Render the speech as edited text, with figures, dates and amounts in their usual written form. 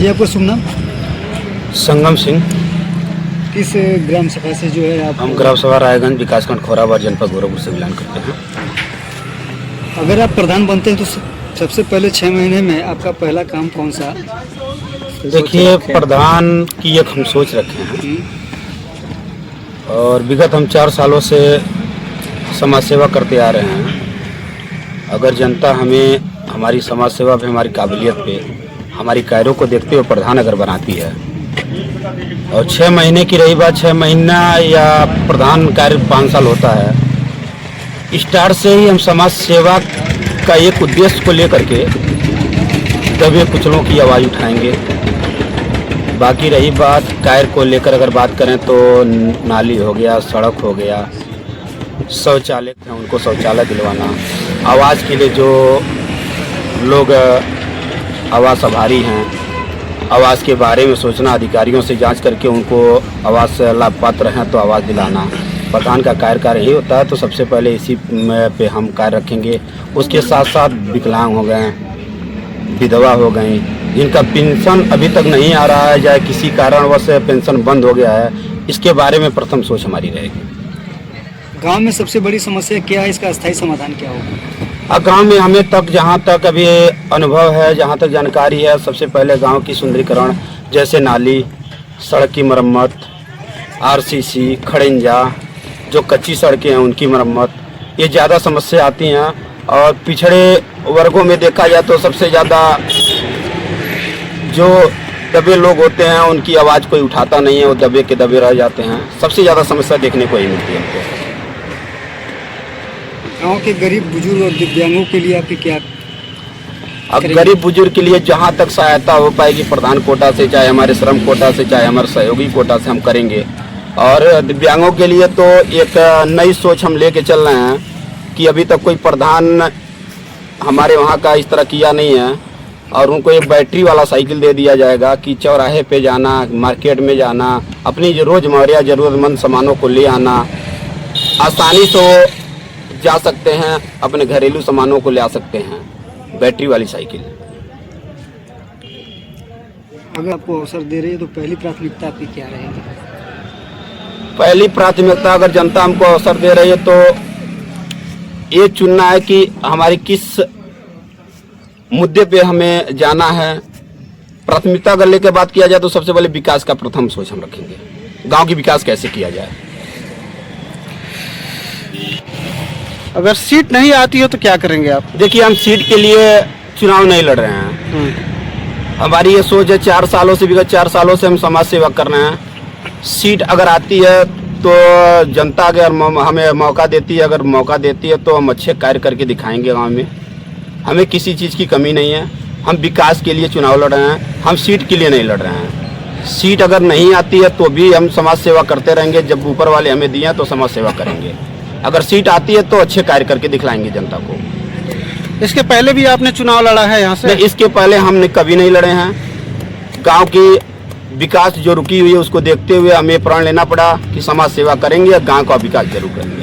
जी, आपका शुभ नाम? संगम सिंह। किस ग्राम सभा से जो है आप? हम ग्राम सभा रायगंज विकासखंड खोराबाद जनपद गोरखपुर से बिलोंग करते हैं। अगर आप प्रधान बनते हैं तो सबसे पहले 6 महीने में आपका पहला काम कौन सा? देखिए, प्रधान की एक हम सोच रखे हैं और विगत हम 4 सालों से समाज सेवा करते आ रहे हैं। अगर जनता हमें हमारी समाज सेवा पे, हमारी काबिलियत पे, हमारी कार्यों को देखते हुए प्रधान अगर बनाती है और 6 महीने की रही बात, 6 महीना या प्रधान कार्य 5 साल होता है। स्टार्ट से ही हम समाज सेवा का एक उद्देश्य को लेकर के दबे कुचलों की आवाज़ उठाएंगे। बाकी रही बात कार्य को लेकर अगर बात करें तो नाली हो गया, सड़क हो गया, शौचालय हैं उनको शौचालय दिलवाना, आवास के लिए जो लोग आवास आभारी हैं, आवास के बारे में सोचना, अधिकारियों से जांच करके उनको आवास लाभ पात्र हैं तो आवास दिलाना प्रधान का कार्य यही होता है। तो सबसे पहले इसी पे हम कार्य रखेंगे। उसके साथ साथ विकलांग हो गए, विधवा हो गई, जिनका पेंशन अभी तक नहीं आ रहा है, चाहे किसी कारणवश पेंशन बंद हो गया है, इसके बारे में प्रथम सोच हमारी रहेगी। गांव में सबसे बड़ी समस्या क्या है, इसका अस्थायी समाधान क्या होगा? गांव में हमें तक जहां तक अभी अनुभव है, जहां तक जानकारी है, सबसे पहले गांव की सुंदरीकरण, जैसे नाली, सड़क की मरम्मत, आरसीसी, खड़ंजा, जो कच्ची सड़कें हैं उनकी मरम्मत, ये ज़्यादा समस्या आती हैं। और पिछड़े वर्गों में देखा जाए तो सबसे ज़्यादा जो दबे लोग होते हैं उनकी आवाज़ कोई उठाता नहीं है, वो दबे के दबे रह जाते हैं। सबसे ज़्यादा समस्या देखने को ही मिलती है हमको। गांव के गरीब बुजुर्ग और दिव्यांगों के लिए आपके क्या? अब गरीब बुजुर्ग के लिए जहाँ तक सहायता हो पाएगी प्रधान कोटा से, चाहे हमारे श्रम कोटा से, चाहे हमारे सहयोगी कोटा से हम करेंगे। और दिव्यांगों के लिए तो एक नई सोच हम लेके चल रहे हैं कि अभी तक कोई प्रधान हमारे वहाँ का इस तरह किया नहीं है और उनको एक बैटरी वाला साइकिल दे दिया जाएगा कि चौराहे पे जाना, मार्केट में जाना, अपनी रोज़मर्रा ज़रूरतमंद सामानों को ले आना, आसानी से जा सकते हैं, अपने घरेलू सामानों को ले आ सकते हैं, बैटरी वाली साइकिल। अगर आपको अवसर दे रही है तो पहली प्राथमिकता आपकी क्या रहेगी? पहली प्राथमिकता अगर जनता हमको अवसर दे रही है तो ये चुनना है कि हमारी किस मुद्दे पे हमें जाना है। प्राथमिकता अगर लेकर बात किया जाए तो सबसे पहले विकास का प्रथम सोच हम रखेंगे। गांव की विकास कैसे किया जाए। अगर सीट नहीं आती हो तो क्या करेंगे आप? देखिए, हम सीट के लिए चुनाव नहीं लड़ रहे हैं। हमारी ये सोच है, 4 सालों से, विगत 4 सालों से हम समाज सेवा कर रहे हैं। सीट अगर आती है तो जनता अगर हमें मौका देती है, अगर मौका देती है तो हम अच्छे कार्य करके दिखाएंगे गांव में। हमें किसी चीज़ की कमी नहीं है। हम विकास के लिए चुनाव लड़ रहे हैं, हम सीट के लिए नहीं लड़ रहे हैं। सीट अगर नहीं आती है तो भी हम समाज सेवा करते रहेंगे। जब ऊपर वाले हमें दिए तो समाज सेवा करेंगे। अगर सीट आती है तो अच्छे कार्य करके दिखलाएंगे जनता को। इसके पहले भी आपने चुनाव लड़ा है यहाँ से? इसके पहले हमने कभी नहीं लड़े हैं। गांव की विकास जो रुकी हुई है उसको देखते हुए हमें प्रण लेना पड़ा कि समाज सेवा करेंगे, गांव का विकास जरूर करेंगे।